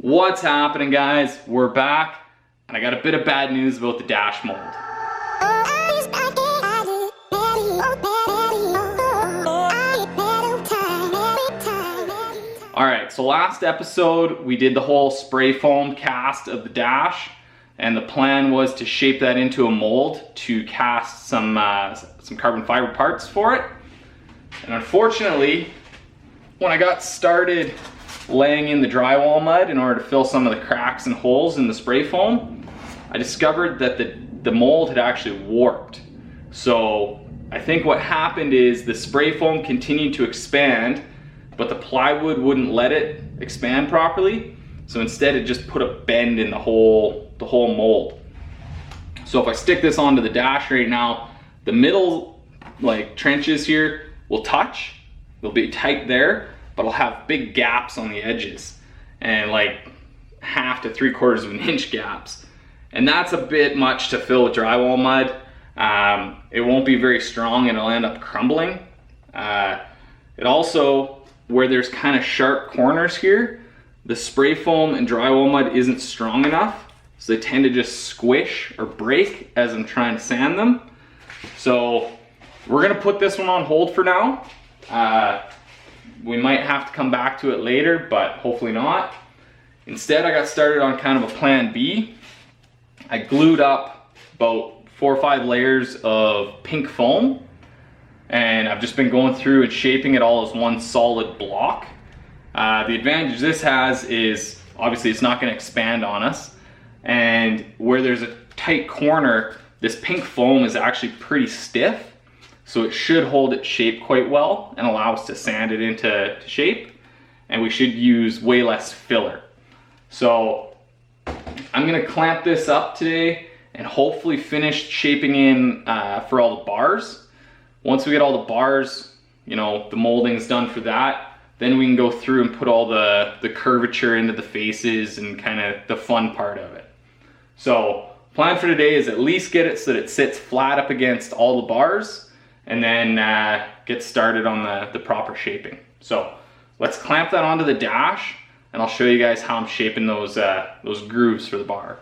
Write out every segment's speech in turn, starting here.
What's happening, guys? We're back, and I got a bit of bad news about the dash mold. Alright, so last episode we did the whole spray foam cast of the dash, and the plan was to shape that into a mold to cast some carbon fiber parts for it. And unfortunately, when I got started laying in the drywall mud in order to fill some of the cracks and holes in the spray foam, I discovered that the mold had actually warped. So I think what happened is the spray foam continued to expand, but the plywood wouldn't let it expand properly. So instead it just put a bend in the whole mold. So if I stick this onto the dash right now, the middle trenches here will touch. They'll be tight there, but I'll have big gaps on the edges and like 1/2 to 3/4 of an inch gaps. And that's a bit much to fill with drywall mud. It won't be very strong and it'll end up crumbling. It also, where there's kind of sharp corners here, the spray foam and drywall mud isn't strong enough, so they tend to just squish or break as I'm trying to sand them. So we're gonna put this one on hold for now. We might have to come back to it later, but hopefully not. Instead, I got started on kind of a plan B. I glued up about 4 or 5 layers of pink foam, and I've just been going through and shaping it all as one solid block. The advantage this has is obviously it's not going to expand on us, and where there's a tight corner, this pink foam is actually pretty stiff, so it should hold its shape quite well and allow us to sand it into shape, and we should use way less filler. So I'm going to clamp this up today and hopefully finish shaping in for all the bars. Once we get all the bars, the molding's done for that, then we can go through and put all the curvature into the faces and kind of the fun part of it. So plan for today is at least get it so that it sits flat up against all the bars, and then get started on the proper shaping. So let's clamp that onto the dash, and I'll show you guys how I'm shaping those grooves for the bar.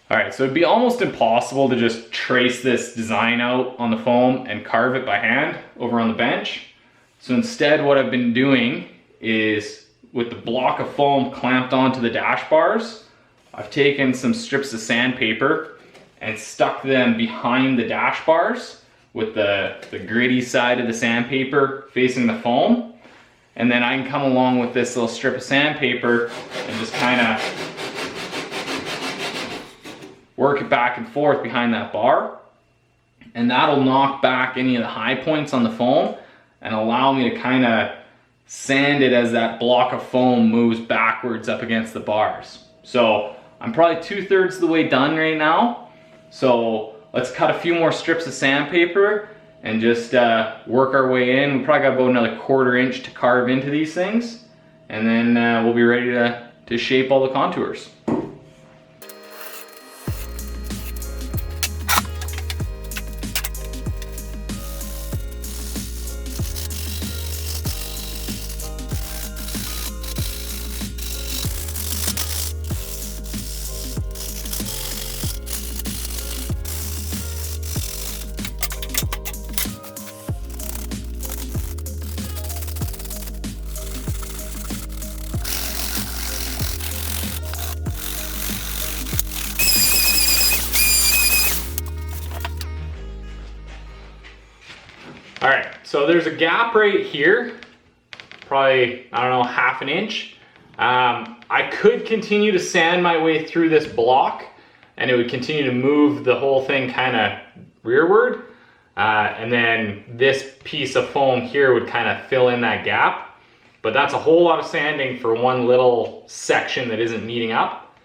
Alright, so it'd be almost impossible to just trace this design out on the foam and carve it by hand over on the bench. So instead what I've been doing is, with the block of foam clamped onto the dash bars, I've taken some strips of sandpaper and stuck them behind the dash bars with the gritty side of the sandpaper facing the foam. And then I can come along with this little strip of sandpaper and just kind of work it back and forth behind that bar. And that'll knock back any of the high points on the foam and allow me to kind of sand it as that block of foam moves backwards up against the bars. So I'm probably 2/3 of the way done right now. So let's cut a few more strips of sandpaper and just work our way in. We probably got about another 1/4 inch to carve into these things, and then we'll be ready to shape all the contours. All right, so there's a gap right here, probably, I don't know, 1/2 inch. I could continue to sand my way through this block and it would continue to move the whole thing kind of rearward. And then this piece of foam here would kind of fill in that gap. But that's a whole lot of sanding for one little section that isn't meeting up.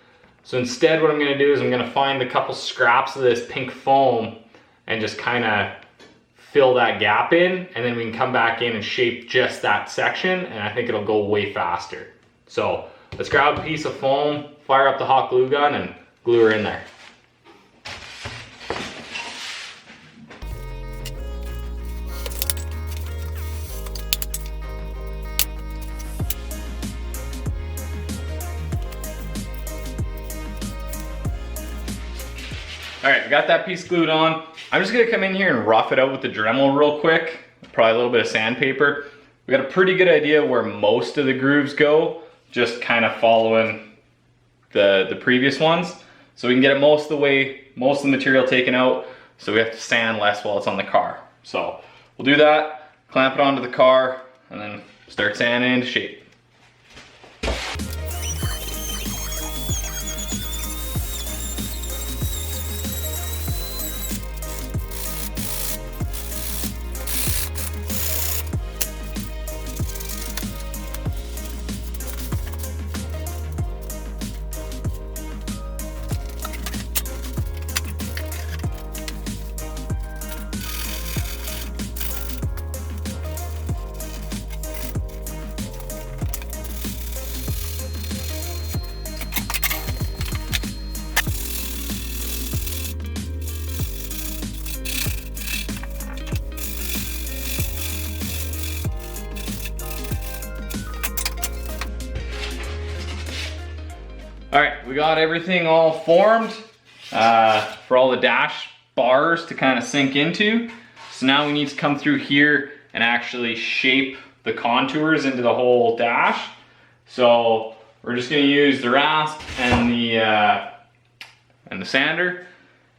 So instead what I'm gonna do is I'm gonna find a couple scraps of this pink foam and just kind of fill that gap in, and then we can come back in and shape just that section, and I think it'll go way faster. So let's grab a piece of foam, fire up the hot glue gun, and glue her in there. All right, I got that piece glued on. I'm just gonna come in here and rough it out with the Dremel real quick. Probably a little bit of sandpaper. We got a pretty good idea where most of the grooves go, just kind of following the previous ones. So we can get it most of the way, most of the material taken out, so we have to sand less while it's on the car. So we'll do that, clamp it onto the car, and then start sanding into shape. All right, we got everything all formed for all the dash bars to kind of sink into. So now we need to come through here and actually shape the contours into the whole dash. So we're just gonna use the rasp and the sander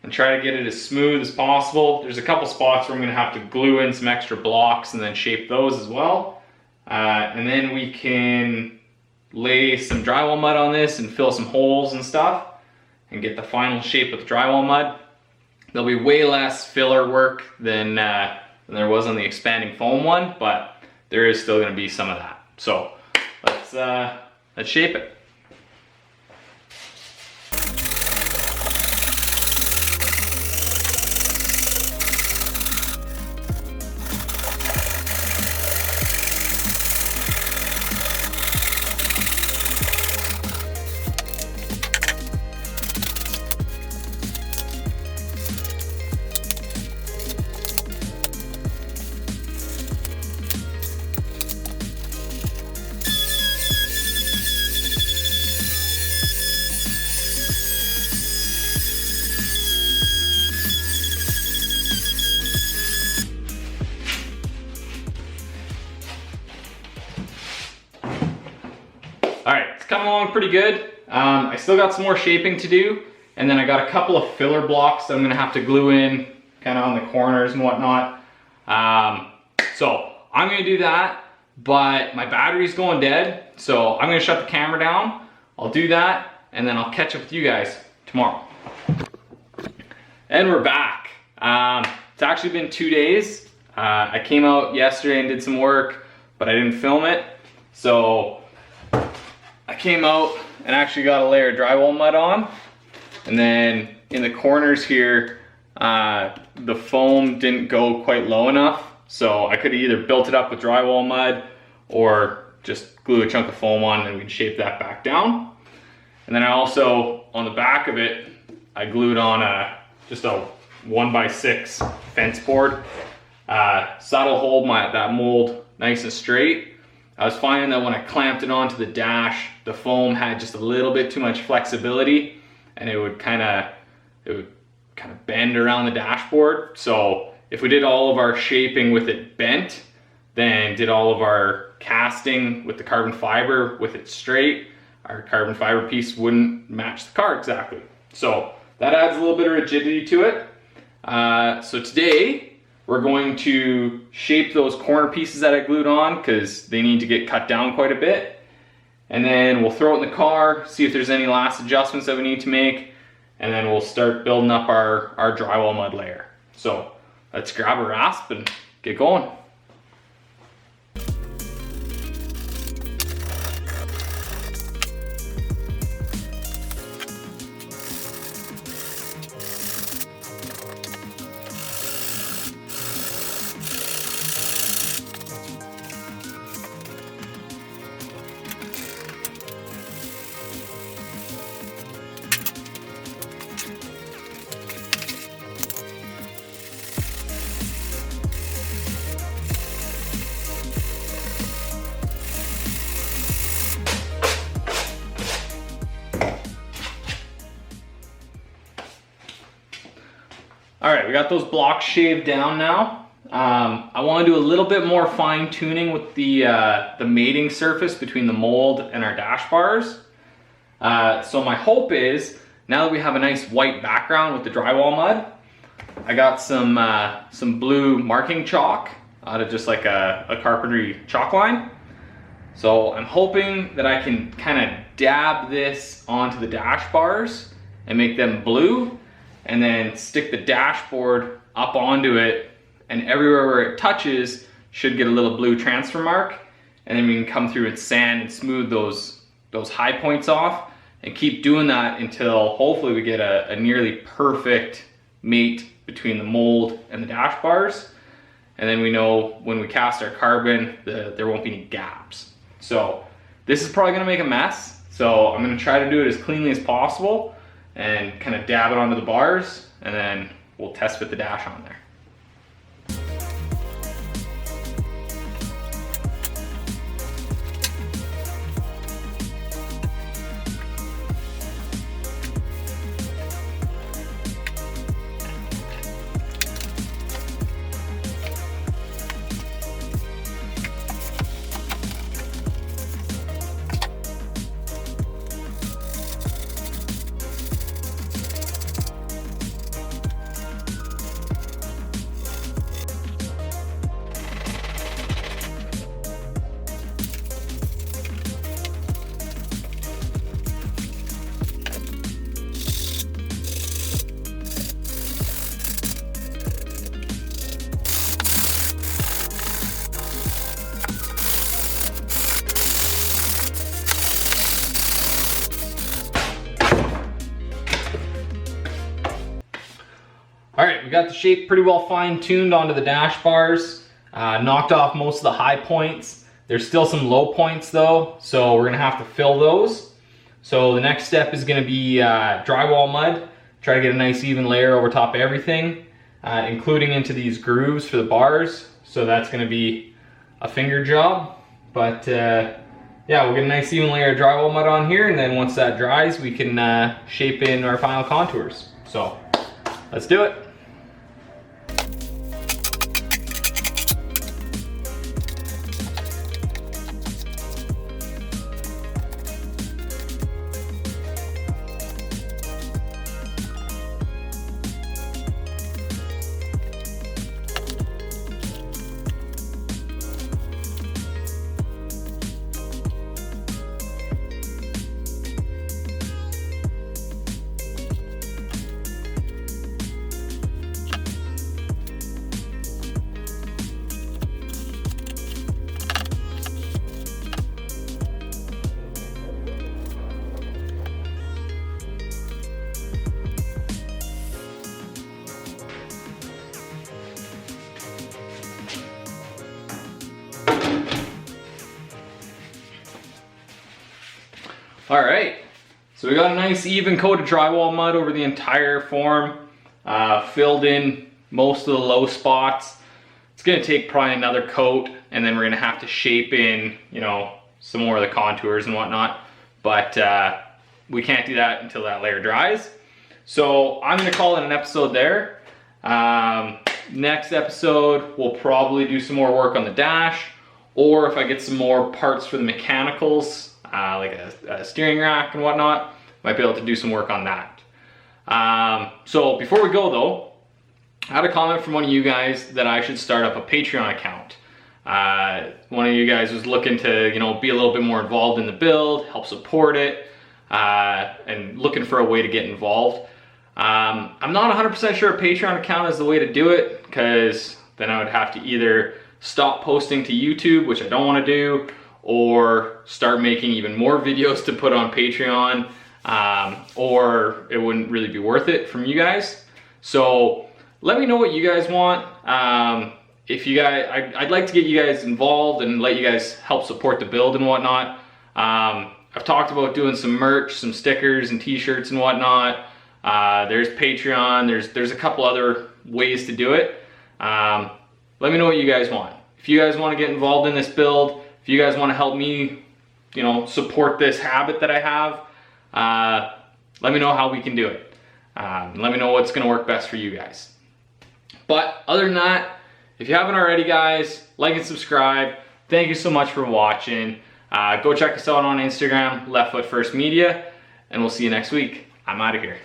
and try to get it as smooth as possible. There's a couple spots where I'm gonna have to glue in some extra blocks and then shape those as well. And then we can lay some drywall mud on this and fill some holes and stuff and get the final shape with the drywall mud. There'll be way less filler work than there was on the expanding foam one, but there is still going to be some of that. So let's shape it. All right, it's coming along pretty good. I still got some more shaping to do, and then I got a couple of filler blocks that I'm gonna have to glue in kind of on the corners and whatnot. So I'm gonna do that, but my battery's going dead, so I'm gonna shut the camera down. I'll do that, and then I'll catch up with you guys tomorrow. And we're back. It's actually been 2 days. I came out yesterday and did some work, but I didn't film it. So I came out and actually got a layer of drywall mud on. And then in the corners here, the foam didn't go quite low enough. So I could have either built it up with drywall mud or just glue a chunk of foam on and we can shape that back down. And then I also, on the back of it, I glued on just a 1x6 fence board. So that'll hold that mold nice and straight. I was finding that when I clamped it onto the dash, the foam had just a little bit too much flexibility and it would kind of bend around the dashboard. So if we did all of our shaping with it bent, then did all of our casting with the carbon fiber with it straight, our carbon fiber piece wouldn't match the car exactly. So that adds a little bit of rigidity to it. So today we're going to shape those corner pieces that I glued on because they need to get cut down quite a bit. And then we'll throw it in the car, see if there's any last adjustments that we need to make, and then we'll start building up our drywall mud layer. So let's grab a rasp and get going. we got those blocks shaved down now. I want to do a little bit more fine tuning with the mating surface between the mold and our dash bars. So my hope is, now that we have a nice white background with the drywall mud, I got some blue marking chalk out of just like a carpentry chalk line. So I'm hoping that I can kind of dab this onto the dash bars and make them blue, and then stick the dashboard up onto it, and everywhere where it touches should get a little blue transfer mark, and then we can come through and sand and smooth those high points off, and keep doing that until hopefully we get a nearly perfect mate between the mold and the dash bars. And then we know when we cast our carbon, there won't be any gaps. So this is probably gonna make a mess. So I'm gonna try to do it as cleanly as possible and kind of dab it onto the bars, and then we'll test fit the dash on there. All right, we got the shape pretty well fine-tuned onto the dash bars, knocked off most of the high points. There's still some low points though, so we're gonna have to fill those. So the next step is gonna be drywall mud, try to get a nice even layer over top of everything, including into these grooves for the bars. So that's gonna be a finger job, but yeah, we'll get a nice even layer of drywall mud on here, and then once that dries, we can shape in our final contours. So let's do it. All right, so we got a nice even coat of drywall mud over the entire form, filled in most of the low spots. It's gonna take probably another coat, and then we're gonna have to shape in, you know, some more of the contours and whatnot, but we can't do that until that layer dries. So I'm gonna call it an episode there. Next episode, we'll probably do some more work on the dash, or if I get some more parts for the mechanicals, like a steering rack and whatnot, might be able to do some work on that. So before we go though, I had a comment from one of you guys that I should start up a Patreon account. One of you guys was looking to, you know, be a little bit more involved in the build, help support it, and looking for a way to get involved. I'm not 100% sure a Patreon account is the way to do it, because then I would have to either stop posting to YouTube, which I don't want to do, or start making even more videos to put on Patreon, or it wouldn't really be worth it from you guys. So let me know what you guys want. If you guys, I'd like to get you guys involved and let you guys help support the build and whatnot. I've talked about doing some merch, some stickers and t-shirts and whatnot. There's Patreon, there's a couple other ways to do it. Let me know what you guys want. If you guys want to get involved in this build, if you guys want to help me, you know, support this habit that I have, let me know how we can do it. Let me know what's going to work best for you guys. But other than that, if you haven't already, guys, like and subscribe. Thank you so much for watching. Go check us out on Instagram, Leftfootfirst Media, and we'll see you next week. I'm out of here.